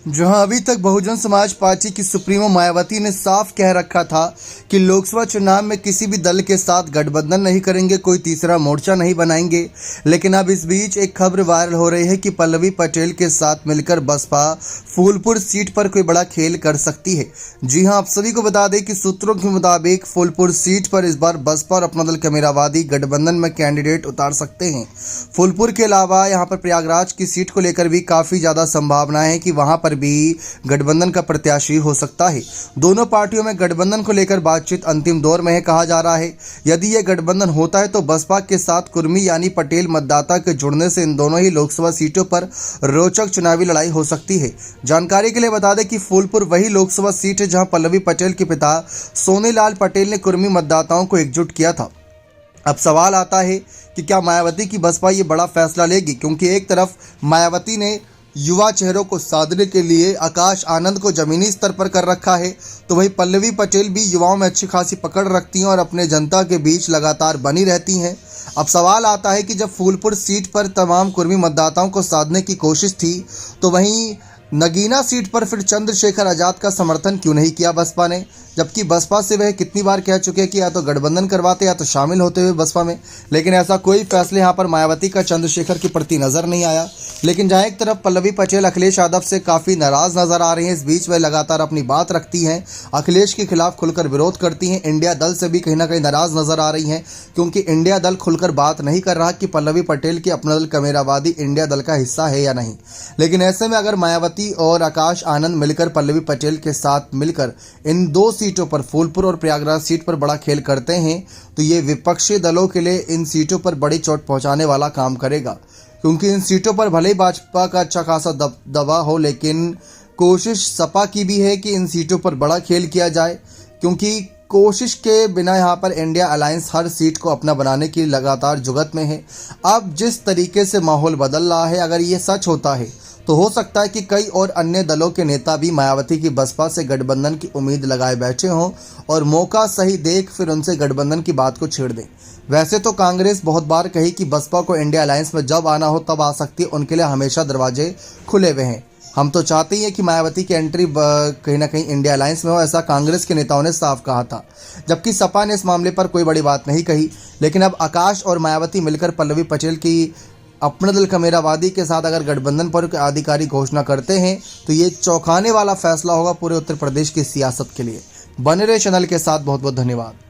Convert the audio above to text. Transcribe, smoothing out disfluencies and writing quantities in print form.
जहां अभी तक बहुजन समाज पार्टी की सुप्रीमो मायावती ने साफ कह रखा था कि लोकसभा चुनाव में किसी भी दल के साथ गठबंधन नहीं करेंगे, कोई तीसरा मोर्चा नहीं बनाएंगे। लेकिन अब इस बीच एक खबर वायरल हो रही है कि पल्लवी पटेल के साथ मिलकर बसपा फूलपुर सीट पर कोई बड़ा खेल कर सकती है। जी हां, आप सभी को बता दें कि सूत्रों के मुताबिक फूलपुर सीट पर इस बार बसपा और अपना दल कमेरावादी गठबंधन में कैंडिडेट उतार सकते हैं। फूलपुर के अलावा यहां पर प्रयागराज की सीट को लेकर भी काफ़ी ज़्यादा संभावनाएं हैं कि वहां पर भी गठबंधन का प्रत्याशी हो सकता है। दोनों पार्टियों में गठबंधन को लेकर बातचीत अंतिम दौर में है कहा जा रहा है। यदि यह गठबंधन होता है तो बसपा के साथ कुर्मी यानी पटेल मतदाता के जुड़ने से इन दोनों ही लोकसभा सीटों पर रोचक चुनावी लड़ाई हो सकती है। जानकारी के लिए बता दें कि फूलपुर वही लोकसभा सीट है जहां पल्लवी पटेल के पिता सोनीलाल पटेल ने कुर्मी मतदाताओं को एकजुट किया था। अब सवाल आता है कि क्या मायावती की बसपा ये बड़ा फैसला लेगी, क्योंकि एक तरफ मायावती ने युवा चेहरों को साधने के लिए आकाश आनंद को जमीनी स्तर पर कर रखा है, तो वहीं पल्लवी पटेल भी युवाओं में अच्छी खासी पकड़ रखती हैं और अपने जनता के बीच लगातार बनी रहती हैं। अब सवाल आता है कि जब फूलपुर सीट पर तमाम कुर्मी मतदाताओं को साधने की कोशिश थी, तो वहीं नगीना सीट पर फिर चंद्रशेखर आज़ाद का समर्थन क्यों नहीं किया बसपा ने, जबकि बसपा से वह कितनी बार कह चुके हैं कि या तो गठबंधन करवाते या तो शामिल होते हुए बसपा में। लेकिन ऐसा कोई फैसले यहाँ पर मायावती का चंद्रशेखर के प्रति नज़र नहीं आया। लेकिन जहाँ एक तरफ पल्लवी पटेल अखिलेश यादव से काफ़ी नाराज़ नजर आ रही हैं, इस बीच वह लगातार अपनी बात रखती हैं, अखिलेश के खिलाफ खुलकर विरोध करती हैं। इंडिया दल से भी कहीं ना कहीं नाराज़ नजर आ रही हैं, क्योंकि इंडिया दल खुलकर बात नहीं कर रहा कि पल्लवी पटेल के अपना दल कमेरावादी इंडिया दल का हिस्सा है या नहीं। लेकिन ऐसे में अगर मायावती और आकाश आनंद मिलकर पल्लवी पटेल के साथ मिलकर इन दो सीटों पर फूलपुर और प्रयागराज सीट पर बड़ा खेल करते हैं, तो ये विपक्षी दलों के लिए इन सीटों पर बड़ी चोट पहुंचाने वाला काम करेगा। क्योंकि इन सीटों पर भले ही भाजपा का अच्छा खासा दबा हो, लेकिन कोशिश सपा की भी है कि इन सीटों पर बड़ा खेल किया जाए, क्योंकि कोशिश के बिना यहाँ पर इंडिया अलायंस हर सीट को अपना बनाने की लगातार जुगत में है। अब जिस तरीके से माहौल बदल रहा है, अगर ये सच होता है तो हो सकता है कि कई और अन्य दलों के नेता भी मायावती की बसपा से गठबंधन की उम्मीद लगाए बैठे हों और मौका सही देख फिर उनसे गठबंधन की बात को छेड़ दें। वैसे तो कांग्रेस बहुत बार कही कि बसपा को इंडिया अलायंस में जब आना हो तब आ सकती है, उनके लिए हमेशा दरवाजे खुले हुए हैं। हम तो चाहते ही हैं कि मायावती की एंट्री कहीं ना कहीं इंडिया अलायंस में हो, ऐसा कांग्रेस के नेताओं ने साफ कहा था, जबकि सपा ने इस मामले पर कोई बड़ी बात नहीं कही। लेकिन अब आकाश और मायावती मिलकर पल्लवी पटेल की अपना दल कमेरावादी के साथ अगर गठबंधन पर आधिकारिक घोषणा करते हैं, तो ये चौंकाने वाला फैसला होगा पूरे उत्तर प्रदेश की सियासत के लिए। बने रहे चैनल के साथ, बहुत बहुत धन्यवाद।